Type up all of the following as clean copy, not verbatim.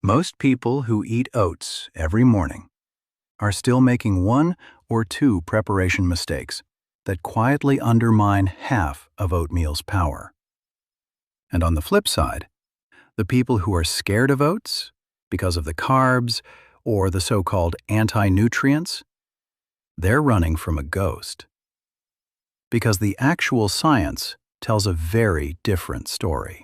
Most people who eat oats every morning are still making one or two preparation mistakes that quietly undermine half of oatmeal's power. And on the flip side, the people who are scared of oats because of the carbs or the so-called anti-nutrients, they're running from a ghost. Because the actual science tells a very different story.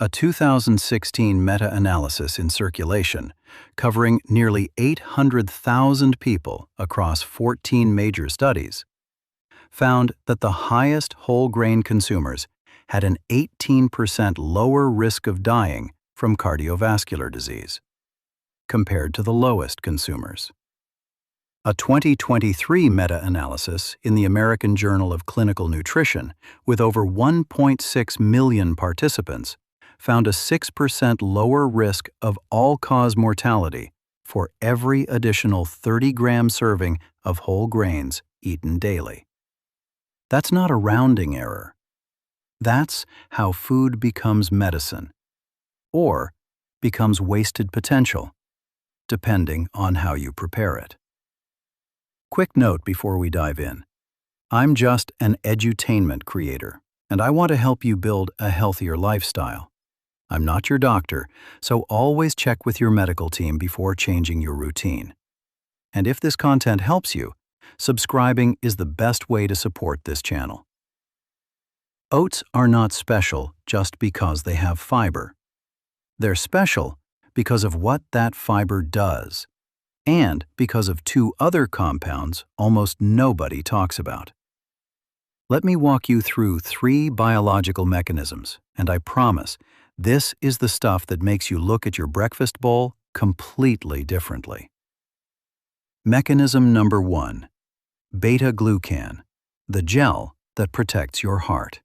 A 2016 meta-analysis in Circulation, covering nearly 800,000 people across 14 major studies, found that the highest whole grain consumers had an 18% lower risk of dying from cardiovascular disease, compared to the lowest consumers. A 2023 meta-analysis in the American Journal of Clinical Nutrition, with over 1.6 million participants, found a 6% lower risk of all-cause mortality for every additional 30-gram serving of whole grains eaten daily. That's not a rounding error. That's how food becomes medicine, or becomes wasted potential, depending on how you prepare it. Quick note before we dive in. I'm just an edutainment creator, and I want to help you build a healthier lifestyle. I'm not your doctor, so always check with your medical team before changing your routine. And if this content helps you, subscribing is the best way to support this channel. Oats are not special just because they have fiber. They're special because of what that fiber does, and because of two other compounds almost nobody talks about. Let me walk you through 3 biological mechanisms, and I promise this is the stuff that makes you look at your breakfast bowl completely differently. Mechanism number 1. Beta-glucan, the gel that protects your heart.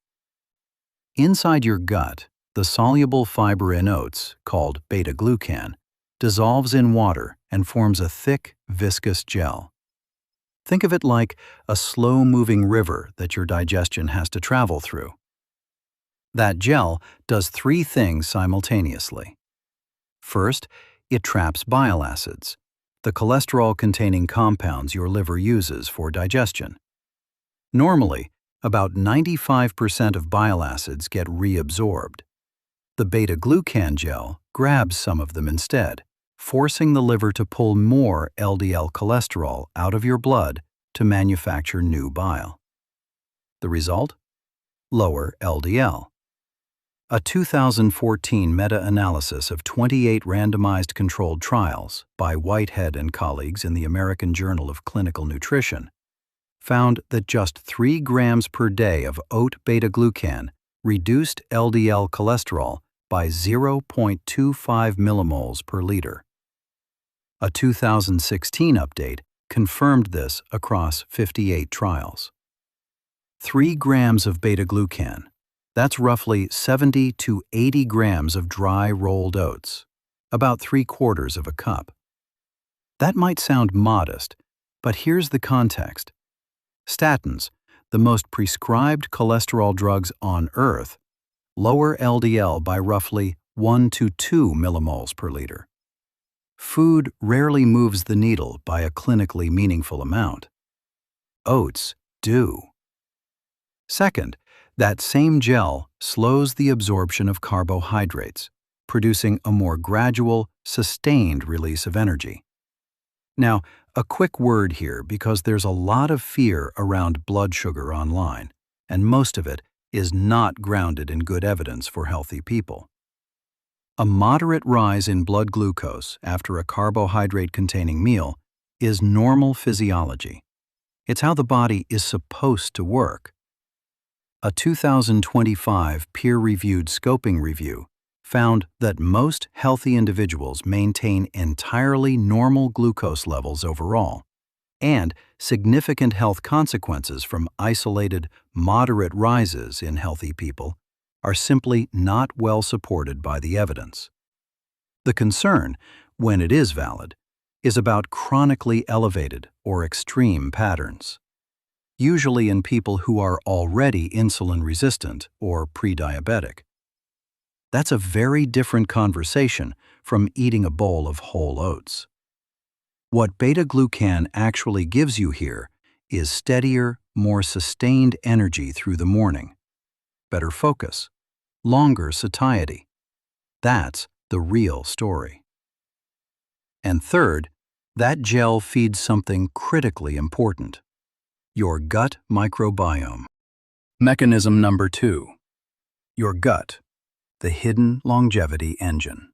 Inside your gut, the soluble fiber in oats, called beta-glucan, dissolves in water and forms a thick, viscous gel. Think of it like a slow-moving river that your digestion has to travel through. That gel does 3 things simultaneously. First, it traps bile acids, the cholesterol-containing compounds your liver uses for digestion. Normally, about 95% of bile acids get reabsorbed. The beta-glucan gel grabs some of them instead, forcing the liver to pull more LDL cholesterol out of your blood to manufacture new bile. The result? Lower LDL. A 2014 meta-analysis of 28 randomized controlled trials by Whitehead and colleagues in the American Journal of Clinical Nutrition found that just 3 grams per day of oat beta-glucan reduced LDL cholesterol by 0.25 millimoles per liter. A 2016 update confirmed this across 58 trials. 3 grams of beta-glucan, that's roughly 70 to 80 grams of dry rolled oats, about 3/4 of a cup. That might sound modest, but here's the context. Statins, the most prescribed cholesterol drugs on Earth, lower LDL by roughly 1 to 2 millimoles per liter. Food rarely moves the needle by a clinically meaningful amount. Oats do. Second, that same gel slows the absorption of carbohydrates, producing a more gradual, sustained release of energy. Now, a quick word here because there's a lot of fear around blood sugar online, and most of it is not grounded in good evidence for healthy people. A moderate rise in blood glucose after a carbohydrate-containing meal is normal physiology. It's how the body is supposed to work. A 2025 peer-reviewed scoping review found that most healthy individuals maintain entirely normal glucose levels overall, and significant health consequences from isolated, moderate rises in healthy people are simply not well supported by the evidence. The concern, when it is valid, is about chronically elevated or extreme patterns, usually in people who are already insulin resistant or pre-diabetic. That's a very different conversation from eating a bowl of whole oats. What beta-glucan actually gives you here is steadier, more sustained energy through the morning, better focus, longer satiety. That's the real story. And third, that gel feeds something critically important: your gut microbiome. Mechanism number 2. Your gut, the hidden longevity engine.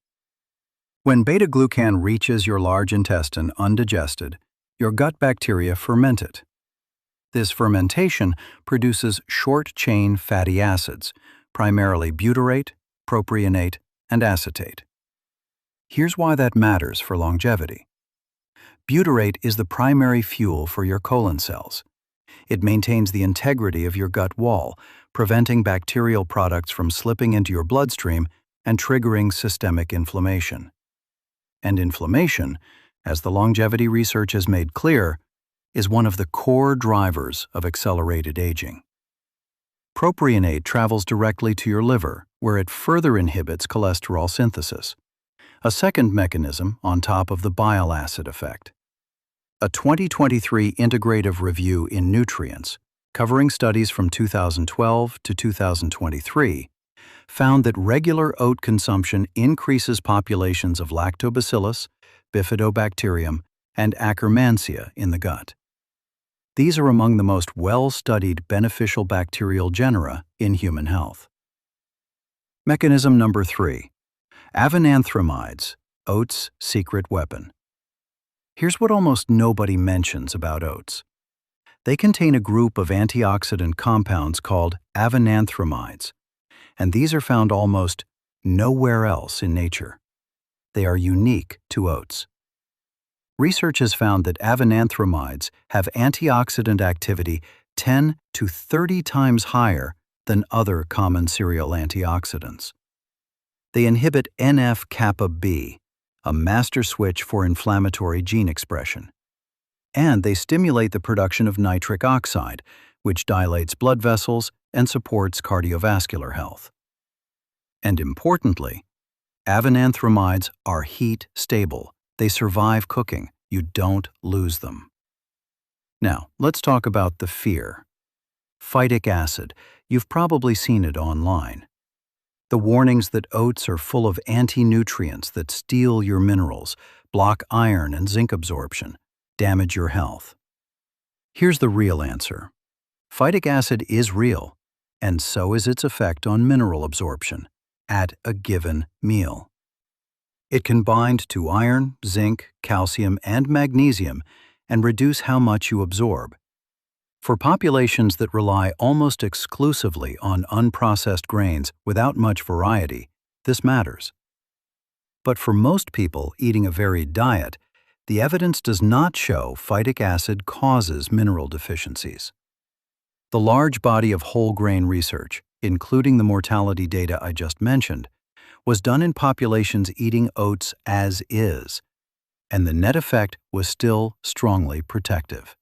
When beta-glucan reaches your large intestine undigested, your gut bacteria ferment it. This fermentation produces short-chain fatty acids, primarily butyrate, propionate, and acetate. Here's why that matters for longevity. Butyrate is the primary fuel for your colon cells. It maintains the integrity of your gut wall, preventing bacterial products from slipping into your bloodstream and triggering systemic inflammation. And inflammation, as the longevity research has made clear, is one of the core drivers of accelerated aging. Propionate travels directly to your liver, where it further inhibits cholesterol synthesis, a second mechanism on top of the bile acid effect. A 2023 integrative review in Nutrients, covering studies from 2012 to 2023, found that regular oat consumption increases populations of lactobacillus, bifidobacterium, and akkermansia in the gut. These are among the most well-studied beneficial bacterial genera in human health. Mechanism number 3. Avenanthramides, oats' secret weapon. Here's what almost nobody mentions about oats. They contain a group of antioxidant compounds called avenanthramides, and these are found almost nowhere else in nature. They are unique to oats. Research has found that avenanthramides have antioxidant activity 10 to 30 times higher than other common cereal antioxidants. They inhibit NF-kappa B, a master switch for inflammatory gene expression. And they stimulate the production of nitric oxide, which dilates blood vessels and supports cardiovascular health. And importantly, avenanthramides are heat stable. They survive cooking. You don't lose them. Now, let's talk about the fear. Phytic acid. You've probably seen it online. The warnings that oats are full of anti-nutrients that steal your minerals, block iron and zinc absorption, damage your health. Here's the real answer. Phytic acid is real, and so is its effect on mineral absorption at a given meal. It can bind to iron, zinc, calcium, and magnesium and reduce how much you absorb. For populations that rely almost exclusively on unprocessed grains without much variety, this matters. But for most people eating a varied diet, the evidence does not show phytic acid causes mineral deficiencies. The large body of whole grain research, including the mortality data I just mentioned, was done in populations eating oats as is, and the net effect was still strongly protective.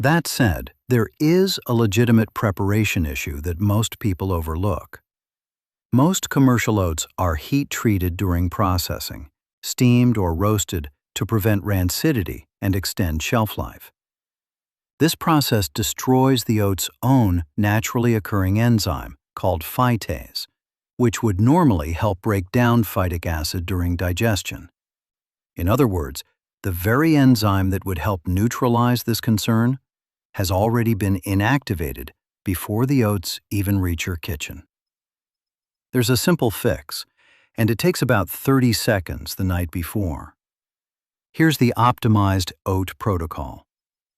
That said, there is a legitimate preparation issue that most people overlook. Most commercial oats are heat-treated during processing, steamed or roasted to prevent rancidity and extend shelf life. This process destroys the oat's own naturally occurring enzyme, called phytase, which would normally help break down phytic acid during digestion. In other words, the very enzyme that would help neutralize this concern has already been inactivated before the oats even reach your kitchen. There's a simple fix, and it takes about 30 seconds the night before. Here's the optimized oat protocol.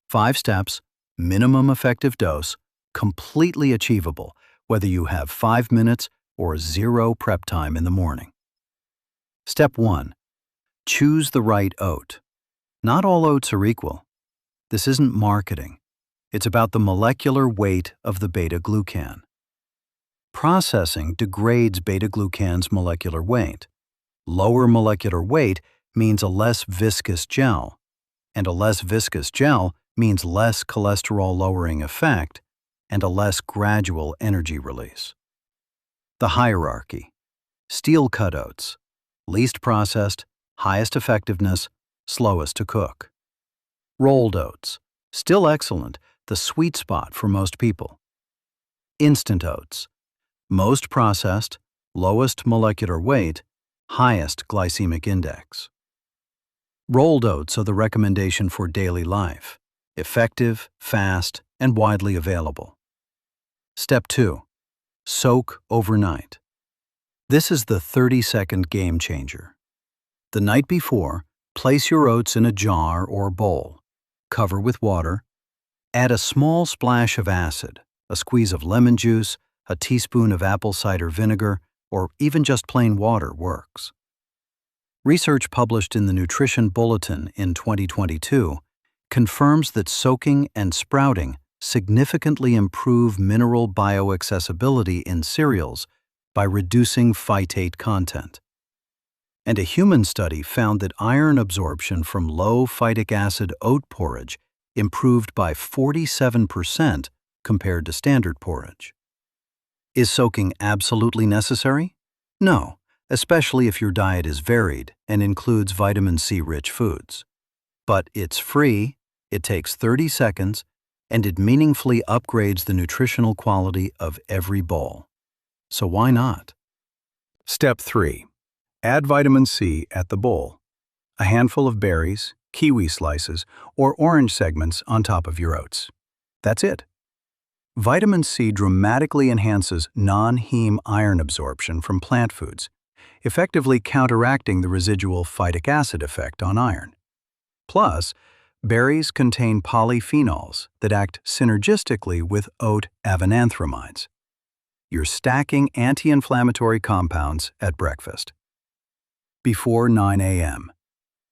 5 steps, minimum effective dose, completely achievable, whether you have 5 minutes or 0 prep time in the morning. Step 1. Choose the right oat. Not all oats are equal. This isn't marketing. It's about the molecular weight of the beta-glucan. Processing degrades beta-glucan's molecular weight. Lower molecular weight means a less viscous gel, and a less viscous gel means less cholesterol-lowering effect and a less gradual energy release. The hierarchy. Steel-cut oats. Least processed, highest effectiveness, slowest to cook. Rolled oats. Still excellent, the sweet spot for most people. Instant oats. Most processed, lowest molecular weight, highest glycemic index. Rolled oats are the recommendation for daily life. Effective, fast, and widely available. Step 2. Soak overnight. This is the 30-second game changer. The night before, place your oats in a jar or bowl. Cover with water. Add a small splash of acid, a squeeze of lemon juice, a teaspoon of apple cider vinegar, or even just plain water works. Research published in the Nutrition Bulletin in 2022 confirms that soaking and sprouting significantly improve mineral bioaccessibility in cereals by reducing phytate content. And a human study found that iron absorption from low phytic acid oat porridge improved by 47% compared to standard porridge. Is soaking absolutely necessary? No, especially if your diet is varied and includes vitamin C-rich foods. But it's free, it takes 30 seconds, and it meaningfully upgrades the nutritional quality of every bowl. So why not? Step 3. Add vitamin C at the bowl. A handful of berries, kiwi slices, or orange segments on top of your oats. That's it. Vitamin C dramatically enhances non-heme iron absorption from plant foods, effectively counteracting the residual phytic acid effect on iron. Plus, berries contain polyphenols that act synergistically with oat avenanthramides. You're stacking anti-inflammatory compounds at breakfast. Before 9 a.m.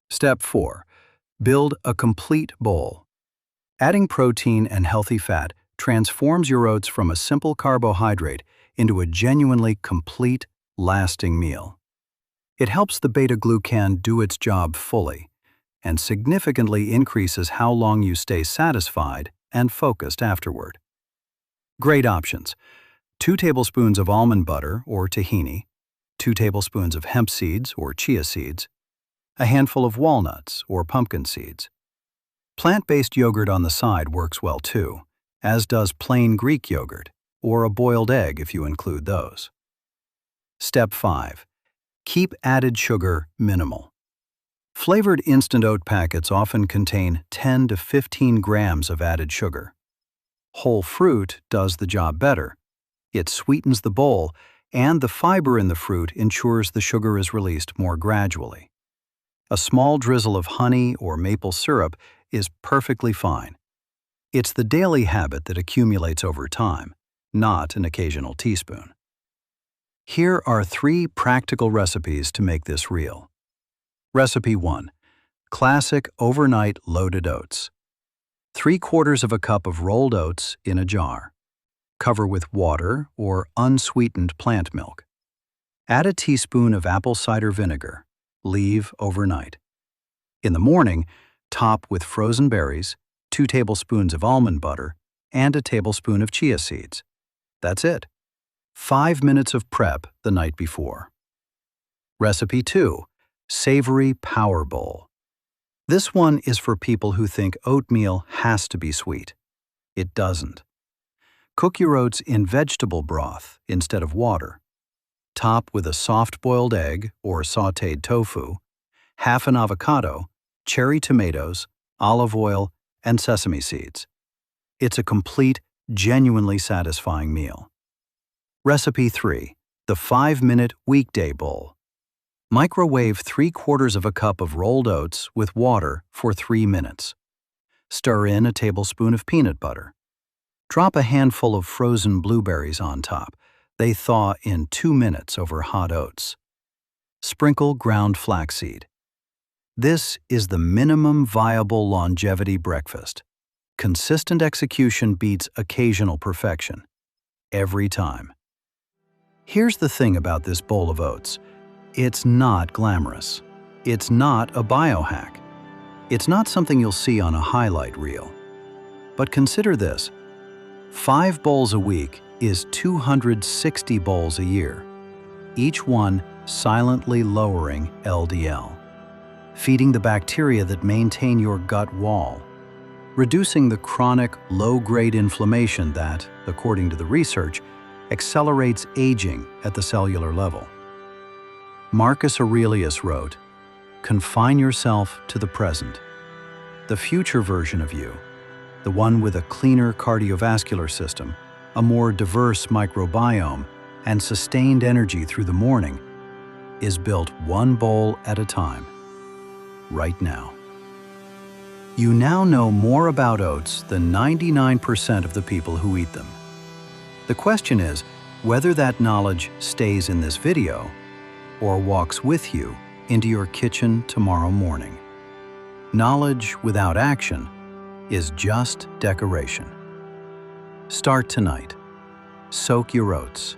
Step 4. Build a complete bowl. Adding protein and healthy fat transforms your oats from a simple carbohydrate into a genuinely complete, lasting meal. It helps the beta-glucan do its job fully and significantly increases how long you stay satisfied and focused afterward. Great options: 2 tablespoons of almond butter or tahini, 2 tablespoons of hemp seeds or chia seeds, a handful of walnuts or pumpkin seeds. Plant-based yogurt on the side works well too, as does plain Greek yogurt, or a boiled egg if you include those. Step 5. Keep added sugar minimal. Flavored instant oat packets often contain 10 to 15 grams of added sugar. Whole fruit does the job better. It sweetens the bowl, and the fiber in the fruit ensures the sugar is released more gradually. A small drizzle of honey or maple syrup is perfectly fine. It's the daily habit that accumulates over time, not an occasional teaspoon. Here are 3 practical recipes to make this real. Recipe 1. Classic overnight loaded oats. 3/4 of a cup of rolled oats in a jar. Cover with water or unsweetened plant milk. Add a teaspoon of apple cider vinegar. Leave overnight. In the morning, top with frozen berries, 2 tablespoons of almond butter, and a tablespoon of chia seeds. That's it. 5 minutes of prep the night before. Recipe 2. Savory Power Bowl. This one is for people who think oatmeal has to be sweet. It doesn't. Cook your oats in vegetable broth instead of water. Top with a soft-boiled egg or sautéed tofu, half an avocado, cherry tomatoes, olive oil, and sesame seeds. It's a complete, genuinely satisfying meal. Recipe 3. The 5-minute weekday bowl. Microwave 3/4 of a cup of rolled oats with water for 3 minutes. Stir in a tablespoon of peanut butter. Drop a handful of frozen blueberries on top. They thaw in 2 minutes over hot oats. Sprinkle ground flaxseed. This is the minimum viable longevity breakfast. Consistent execution beats occasional perfection. Every time. Here's the thing about this bowl of oats. It's not glamorous. It's not a biohack. It's not something you'll see on a highlight reel. But consider this. 5 bowls a week is 260 bowls a year. each one silently lowering LDL, feeding the bacteria that maintain your gut wall, reducing the chronic low-grade inflammation that, according to the research, accelerates aging at the cellular level. Marcus Aurelius wrote, "Confine yourself to the present. The future version of you, the one with a cleaner cardiovascular system, a more diverse microbiome, and sustained energy through the morning, is built one bowl at a time, right now." You now know more about oats than 99% of the people who eat them. The question is whether that knowledge stays in this video or walks with you into your kitchen tomorrow morning. Knowledge without action is just decoration. Start tonight. Soak your oats.